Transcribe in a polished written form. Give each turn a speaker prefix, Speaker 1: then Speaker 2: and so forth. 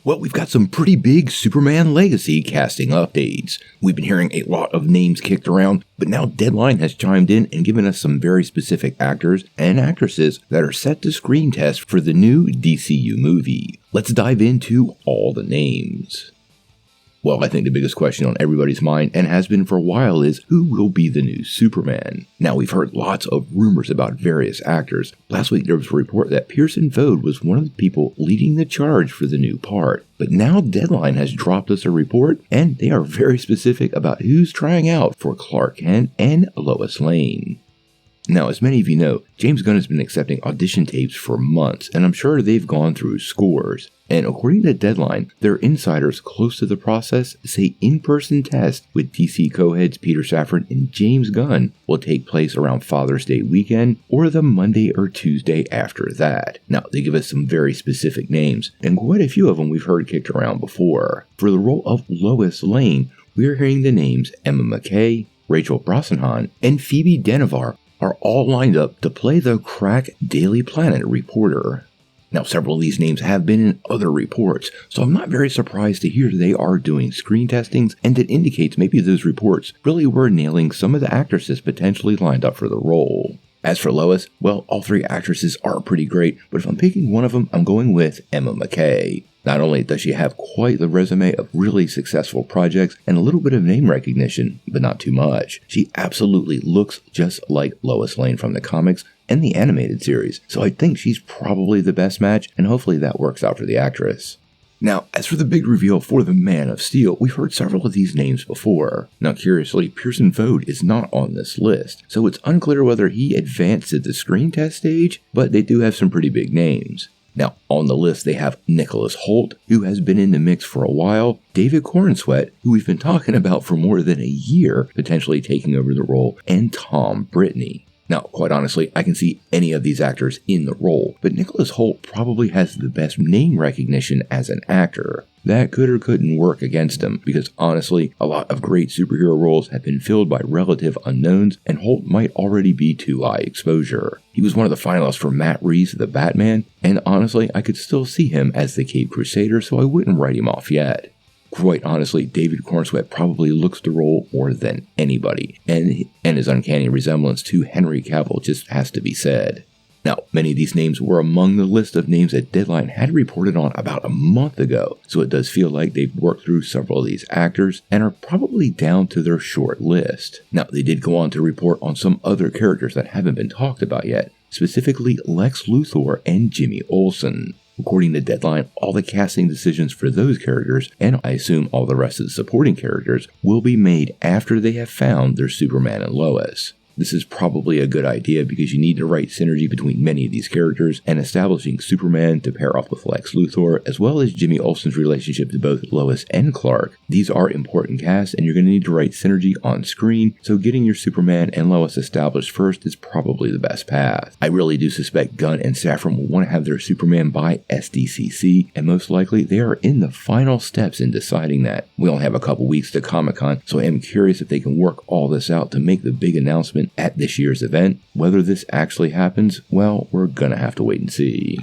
Speaker 1: Well, we've got some pretty big Superman Legacy casting updates. We've been hearing a lot of names kicked around, but now Deadline has chimed in and given us some very specific actors and actresses that are set to screen test for the new DCU movie. Let's dive into all the names. Well, I think the biggest question on everybody's mind, and has been for a while, is who will be the new Superman? Now, we've heard lots of rumors about various actors. Last week, there was a report that Pearson Vode was one of the people leading the charge for the new part. But now Deadline has dropped us a report, and they are very specific about who's trying out for Clark Kent and Lois Lane. Now, as many of you know, James Gunn has been accepting audition tapes for months, and I'm sure they've gone through scores. And according to Deadline, their insiders close to the process say in-person tests with DC co-heads Peter Safran and James Gunn will take place around Father's Day weekend or the Monday or Tuesday after that. Now, they give us some very specific names, and quite a few of them we've heard kicked around before. For the role of Lois Lane, we're hearing the names Emma McKay, Rachel Brosnahan, and Phoebe Dynevor are all lined up to play the crack Daily Planet reporter. Now, several of these names have been in other reports, so I'm not very surprised to hear they are doing screen testings, and it indicates maybe those reports really were nailing some of the actresses potentially lined up for the role. As for Lois, well, all three actresses are pretty great, but if I'm picking one of them, I'm going with Emma McKay. Not only does she have quite the resume of really successful projects and a little bit of name recognition, but not too much, she absolutely looks just like Lois Lane from the comics and the animated series, so I think she's probably the best match, and hopefully that works out for the actress. Now, as for the big reveal for the Man of Steel, we've heard several of these names before. Now, curiously, Pearson Vode is not on this list, so it's unclear whether he advanced to the screen test stage, but they do have some pretty big names. Now, on the list, they have Nicholas Hoult, who has been in the mix for a while, David Corenswet, who we've been talking about for more than a year, potentially taking over the role, and Tom Brittney. Now, quite honestly, I can see any of these actors in the role, but Nicholas Hoult probably has the best name recognition as an actor. That could or couldn't work against him, because honestly, a lot of great superhero roles have been filled by relative unknowns, and Hoult might already be too high exposure. He was one of the finalists for Matt Reeves' The Batman, and honestly, I could still see him as the Caped Crusader, so I wouldn't write him off yet. Quite honestly, David Corenswet probably looks the role more than anybody, and his uncanny resemblance to Henry Cavill just has to be said. Now, many of these names were among the list of names that Deadline had reported on about a month ago, so it does feel like they've worked through several of these actors and are probably down to their short list. Now, they did go on to report on some other characters that haven't been talked about yet, specifically Lex Luthor and Jimmy Olsen. According to Deadline, all the casting decisions for those characters, and I assume all the rest of the supporting characters, will be made after they have found their Superman and Lois. This is probably a good idea because you need to write synergy between many of these characters, and establishing Superman to pair off with Lex Luthor, as well as Jimmy Olsen's relationship to both Lois and Clark. These are important casts, and you're going to need to write synergy on screen, so getting your Superman and Lois established first is probably the best path. I really do suspect Gunn and Safran will want to have their Superman by SDCC, and most likely they are in the final steps in deciding that. We only have a couple weeks to Comic-Con, so I am curious if they can work all this out to make the big announcement at this year's event. Whether this actually happens, well, we're gonna have to wait and see.